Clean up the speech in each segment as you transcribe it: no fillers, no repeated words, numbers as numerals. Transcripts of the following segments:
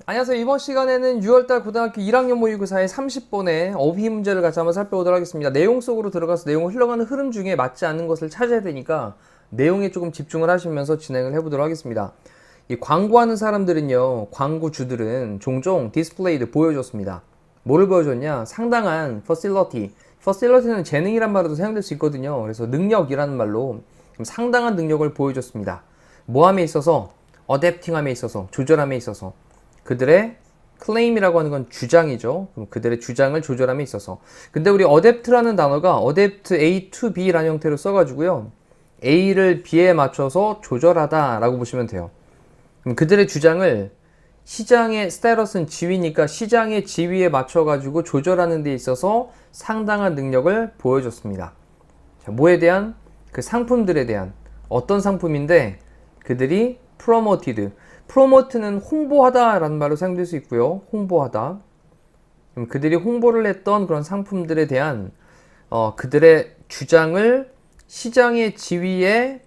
안녕하세요. 이번 시간에는 6월달 고등학교 1학년 모의고사의 30번의 어휘 문제를 같이 한번 살펴보도록 하겠습니다. 내용 속으로 들어가서 내용을 흘러가는 흐름 중에 맞지 않는 것을 찾아야 되니까 내용에 조금 집중을 하시면서 진행을 해보도록 하겠습니다. 이 광고하는 사람들은요, 광고주들은 종종 디스플레이드 보여줬습니다. 뭐를 보여줬냐? 상당한 facility. facility는 재능이란 말로도 사용될 수 있거든요. 그래서 능력이라는 말로 상당한 능력을 보여줬습니다. 모함에 있어서, 어댑팅함에 있어서, 조절함에 있어서 그들의 claim이라고 하는 건 주장이죠. 그럼 그들의 주장을 조절함에 있어서. 근데 우리 adapt라는 단어가 adapt A to B라는 형태로 써가지고요. A를 B에 맞춰서 조절하다 라고 보시면 돼요. 그럼 그들의 주장을 시장의 스테러스는 지위니까 시장의 지위에 맞춰가지고 조절하는 데 있어서 상당한 능력을 보여줬습니다. 자, 뭐에 대한? 그 상품들에 대한. 어떤 상품인데 그들이 promote는 홍보하다 라는 말로 사용될 수 있고요. 홍보하다. 그럼 그들이 홍보를 했던 그런 상품들에 대한 그들의 주장을 시장의 지위에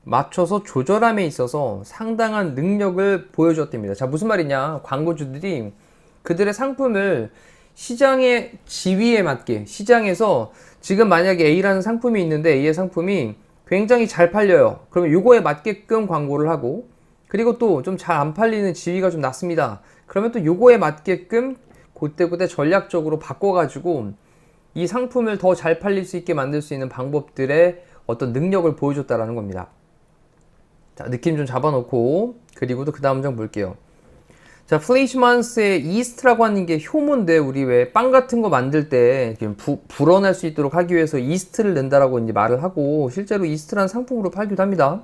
맞춰서 조절함에 있어서 상당한 능력을 보여줬답니다. 자, 무슨 말이냐? 광고주들이 그들의 상품을 시장의 지위에 맞게, 시장에서 지금 만약에 A라는 상품이 있는데 A의 상품이 굉장히 잘 팔려요. 그러면 요거에 맞게끔 광고를 하고, 그리고 또 좀 잘 안 팔리는 지위가 좀 낮습니다. 그러면 또 요거에 맞게끔 그때그때 전략적으로 바꿔가지고 이 상품을 더 잘 팔릴 수 있게 만들 수 있는 방법들의 어떤 능력을 보여줬다라는 겁니다. 자, 느낌 좀 잡아놓고, 그리고 또 그 다음 장 볼게요. 자, 플레이시먼스의 이스트라고 하는 게 효모인데, 우리 왜 빵 같은 거 만들 때 불어날 수 있도록 하기 위해서 이스트를 낸다라고 이제 말을 하고, 실제로 이스트라는 상품으로 팔기도 합니다.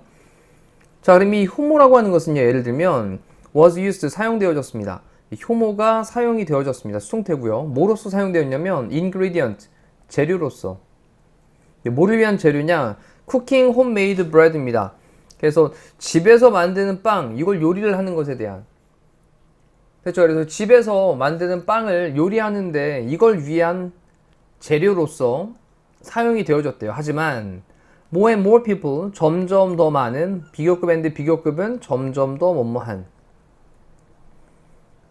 자, 그럼 이 효모라고 하는 것은요, 예를 들면 was used, 사용되어졌습니다. 이 효모가 사용이 되어졌습니다. 수동태고요. 뭐로서 사용되었냐면 ingredient, 재료로서. 뭐를 위한 재료냐? cooking homemade bread입니다. 그래서 집에서 만드는 빵, 이걸 요리를 하는 것에 대한, 그렇죠. 그래서 집에서 만드는 빵을 요리하는데 이걸 위한 재료로서 사용이 되어졌대요. 하지만 more and more people, 점점 더 많은, 비교급 and 비교급은 점점 더 뭐뭐한,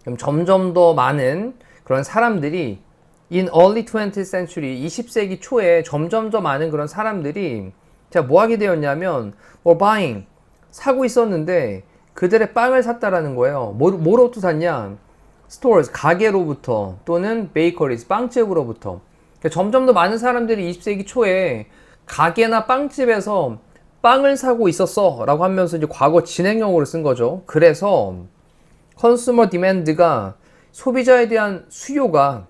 그럼 점점 더 많은 그런 사람들이 in early 20th century, 20세기 초에 점점 더 많은 그런 사람들이 자, 뭐 하게 되었냐면 were buying, 사고 있었는데 그들의 빵을 샀다라는 거예요. 뭐로부터 샀냐? stores, 가게로부터, 또는 bakeries, 빵집으로부터. 그러니까 점점 더 많은 사람들이 20세기 초에 가게나 빵집에서 빵을 사고 있었어 라고 하면서 이제 과거 진행형으로 쓴 거죠. 그래서 consumer demand가, 소비자에 대한 수요가,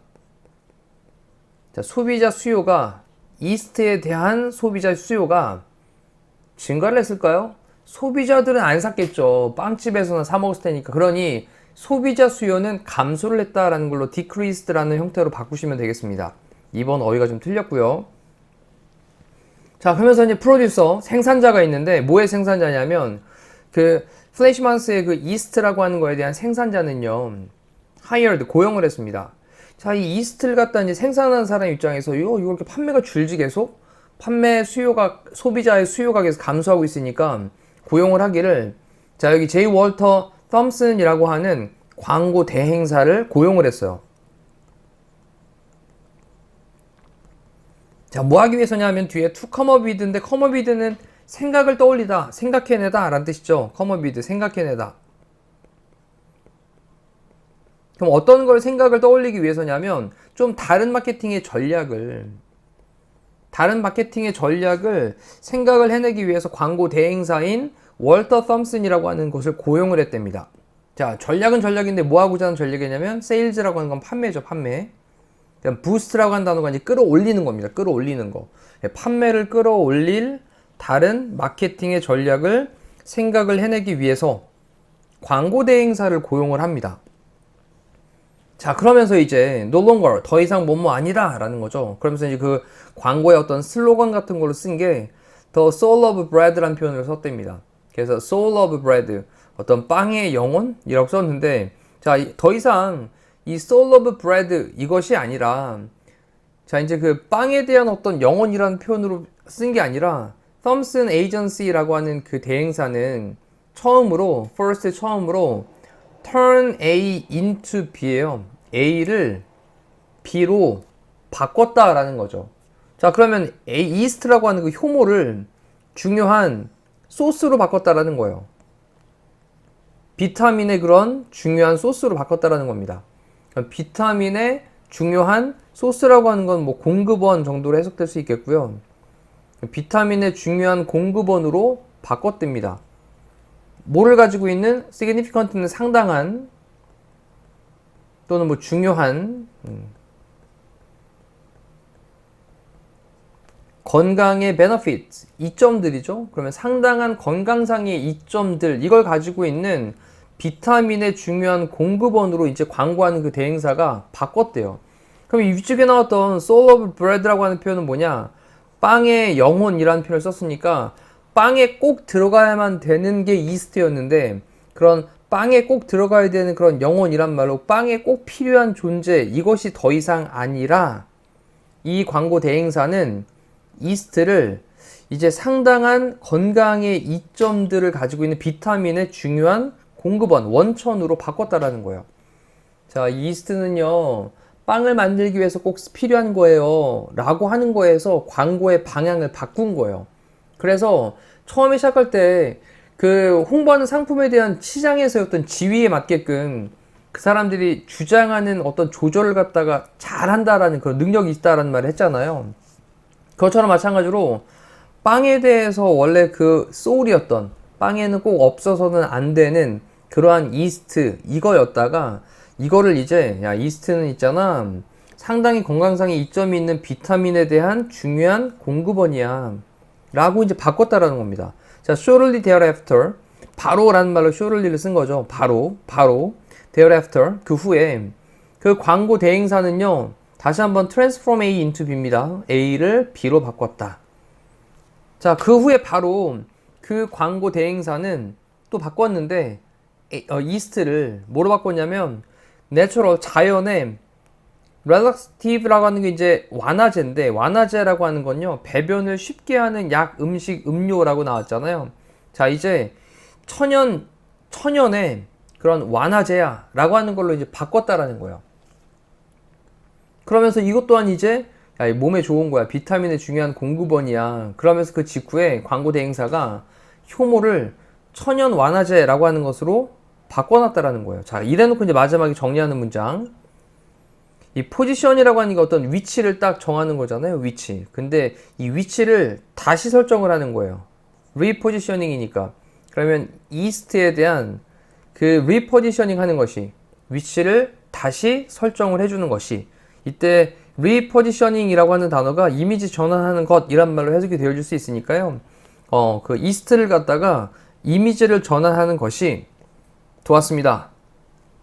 자, 소비자 수요가, 이스트에 대한 소비자 수요가 증가를 했을까요? 소비자들은 안 샀겠죠. 빵집에서는 사 먹었을 테니까. 그러니 소비자 수요는 감소를 했다라는 걸로 decreased라는 형태로 바꾸시면 되겠습니다. 2번 어휘가 좀 틀렸고요. 자, 그러면서 이제 프로듀서, 생산자가 있는데 뭐의 생산자냐면 그 플래시먼스의 그 이스트라고 하는 거에 대한 생산자는요, hired, 고용을 했습니다. 자, 이 이스트를 갖다 이제 생산하는 사람 입장에서 이거 이렇게 판매가 줄지 계속, 판매 수요가, 소비자의 수요가 계속 감소하고 있으니까 고용을 하기를, 자, 여기 제이 월터 톰슨이라고 하는 광고 대행사를 고용을 했어요. 자, 뭐 하기 위해서냐 하면 뒤에 to come up with인데, come up with는 생각을 떠올리다, 생각해내다 라는 뜻이죠. come up with, 생각해내다. 그럼 어떤 걸 생각을 떠올리기 위해서냐면 좀 다른 마케팅의 전략을 생각을 해내기 위해서 광고 대행사인 월터 톰슨이라고 하는 곳을 고용을 했답니다. 자, 전략은 전략인데 뭐 하고자 하는 전략이냐면 세일즈라고 하는 건 판매죠, 판매. 그럼 부스트라고 하는 단어가 이제 끌어올리는 겁니다. 끌어올리는 거. 판매를 끌어올릴 다른 마케팅의 전략을 생각을 해내기 위해서 광고 대행사를 고용을 합니다. 자, 그러면서 이제 no longer, 더 이상 뭐뭐 아니라 라는 거죠. 그러면서 이제 그 광고의 어떤 슬로건 같은 걸로 쓴 게 the soul of bread라는 표현을 썼답니다. 그래서 soul of bread, 어떤 빵의 영혼이라고 썼는데, 자, 더 이상 이 soul of bread 이것이 아니라 자, 이제 그 빵에 대한 어떤 영혼이라는 표현으로 쓴 게 아니라 Thomson Agency라고 하는 그 대행사는 처음으로 turn A into B예요. A를 B로 바꿨다라는 거죠. 자, 그러면 이스트라고 하는 그 효모를 중요한 소스로 바꿨다라는 거예요. 비타민의 그런 중요한 소스로 바꿨다라는 겁니다. 비타민의 중요한 소스라고 하는 건 뭐 공급원 정도로 해석될 수 있겠고요. 비타민의 중요한 공급원으로 바꿨답니다. 뭐를 가지고 있는 significant는 상당한 또는 뭐 중요한 건강의 benefit 이점들이죠. 그러면 상당한 건강상의 이점들 이걸 가지고 있는 비타민의 중요한 공급원으로 이제 광고하는 그 대행사가 바꿨대요. 그럼 이 위쪽에 나왔던 soul of bread라고 하는 표현은 뭐냐? 빵의 영혼이라는 표현을 썼으니까 빵에 꼭 들어가야만 되는 게 이스트였는데 그런 빵에 꼭 들어가야 되는 그런 영혼이란 말로 빵에 꼭 필요한 존재 이것이 더 이상 아니라 이 광고 대행사는 이스트를 이제 상당한 건강의 이점들을 가지고 있는 비타민의 중요한 공급원, 원천으로 바꿨다라는 거예요. 자, 이스트는요, 빵을 만들기 위해서 꼭 필요한 거예요. 라고 하는 거에서 광고의 방향을 바꾼 거예요. 그래서 처음에 시작할 때 그 홍보하는 상품에 대한 시장에서의 어떤 지위에 맞게끔 그 사람들이 주장하는 어떤 조절을 갖다가 잘한다라는 그런 능력이 있다라는 말을 했잖아요. 그것처럼 마찬가지로 빵에 대해서 원래 그 소울이었던 빵에는 꼭 없어서는 안 되는 그러한 이스트 이거였다가 이거를 이제 야 이스트는 있잖아 상당히 건강상의 이점이 있는 비타민에 대한 중요한 공급원이야 라고 이제 바꿨다라는 겁니다. 자, shortly thereafter 바로라는 말로 shortly를 쓴 거죠. 바로 thereafter 그 후에 그 광고 대행사는요 다시 한번 transform A into B입니다. A를 B로 바꿨다. 자, 그 후에 바로 그 광고 대행사는 또 바꿨는데 이스트를 뭐로 바꿨냐면 내추럴 자연의 relative라고 하는 게 이제 완화제인데 완화제라고 하는 건요 배변을 쉽게 하는 약, 음식, 음료라고 나왔잖아요. 자, 이제 천연의 그런 완화제야 라고 하는 걸로 이제 바꿨다라는 거예요. 그러면서 이것 또한 이제 야, 몸에 좋은 거야. 비타민의 중요한 공급원이야. 그러면서 그 직후에 광고 대행사가 효모를 천연 완화제라고 하는 것으로 바꿔놨다라는 거예요. 자, 이래놓고 이제 마지막에 정리하는 문장. 이 포지션이라고 하는 게 어떤 위치를 딱 정하는 거잖아요. 위치. 근데 이 위치를 다시 설정을 하는 거예요. 리포지셔닝이니까. 그러면 이스트에 대한 그 리포지셔닝 하는 것이 위치를 다시 설정을 해주는 것이 이때 리포지셔닝이라고 하는 단어가 이미지 전환하는 것이란 말로 해석이 되어질 수 있으니까요. 그 이스트를 갖다가 이미지를 전환하는 것이 도왔습니다.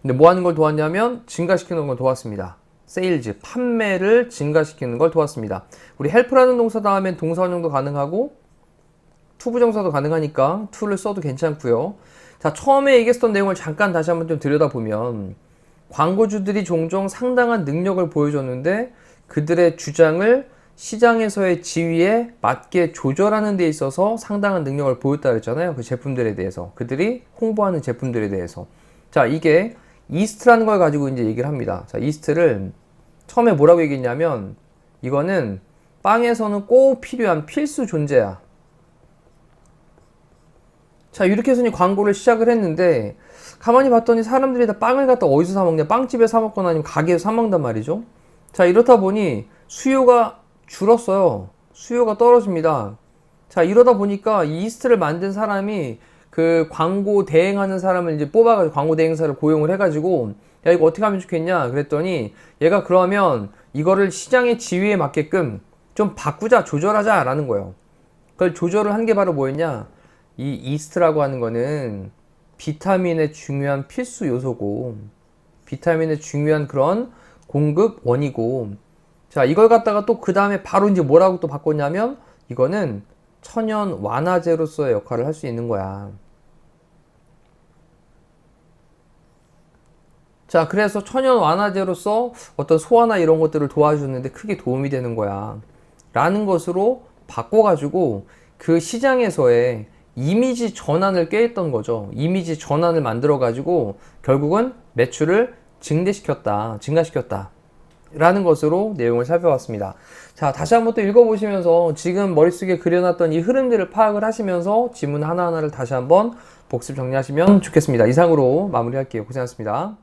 근데 뭐 하는 걸 도왔냐면 증가시키는 걸 도왔습니다. 세일즈, 판매를 증가시키는 걸 도왔습니다. 우리 헬프라는 동사 다음엔 동사 활용도 가능하고 투부정사도 가능하니까 to를 써도 괜찮고요. 자, 처음에 얘기했던 내용을 잠깐 다시 한번 좀 들여다보면 광고주들이 종종 상당한 능력을 보여줬는데 그들의 주장을 시장에서의 지위에 맞게 조절하는 데 있어서 상당한 능력을 보였다 그랬잖아요. 그 제품들에 대해서. 그들이 홍보하는 제품들에 대해서. 자, 이게 이스트라는 걸 가지고 이제 얘기를 합니다. 자, 이스트를 처음에 뭐라고 얘기했냐면 이거는 빵에서는 꼭 필요한 필수 존재야. 자, 이렇게 해서 광고를 시작을 했는데 가만히 봤더니 사람들이 다 빵을 갖다 어디서 사 먹냐? 빵집에 사 먹거나 아니면 가게에서 사 먹단 말이죠. 자, 이렇다 보니 수요가 줄었어요. 수요가 떨어집니다. 자, 이러다 보니까 이 이스트를 만든 사람이 그 광고 대행하는 사람을 이제 뽑아가지고 광고 대행사를 고용을 해가지고 야, 이거 어떻게 하면 좋겠냐? 그랬더니 얘가 그러면 이거를 시장의 지위에 맞게끔 좀 바꾸자, 조절하자 라는 거예요. 그걸 조절을 한 게 바로 뭐였냐? 이 이스트라고 하는 거는 비타민의 중요한 필수 요소고 비타민의 중요한 그런 공급원이고 자, 이걸 갖다가 또 그 다음에 바로 이제 뭐라고 또 바꿨냐면 이거는 천연 완화제로서의 역할을 할 수 있는 거야. 자, 그래서 천연 완화제로서 어떤 소화나 이런 것들을 도와주는데 크게 도움이 되는 거야. 라는 것으로 바꿔가지고 그 시장에서의 이미지 전환을 꾀했던 거죠. 이미지 전환을 만들어가지고 결국은 매출을 증가시켰다. 라는 것으로 내용을 살펴봤습니다. 자, 다시 한번 또 읽어보시면서 지금 머릿속에 그려놨던 이 흐름들을 파악을 하시면서 지문 하나하나를 다시 한번 복습 정리하시면 좋겠습니다. 이상으로 마무리할게요. 고생하셨습니다.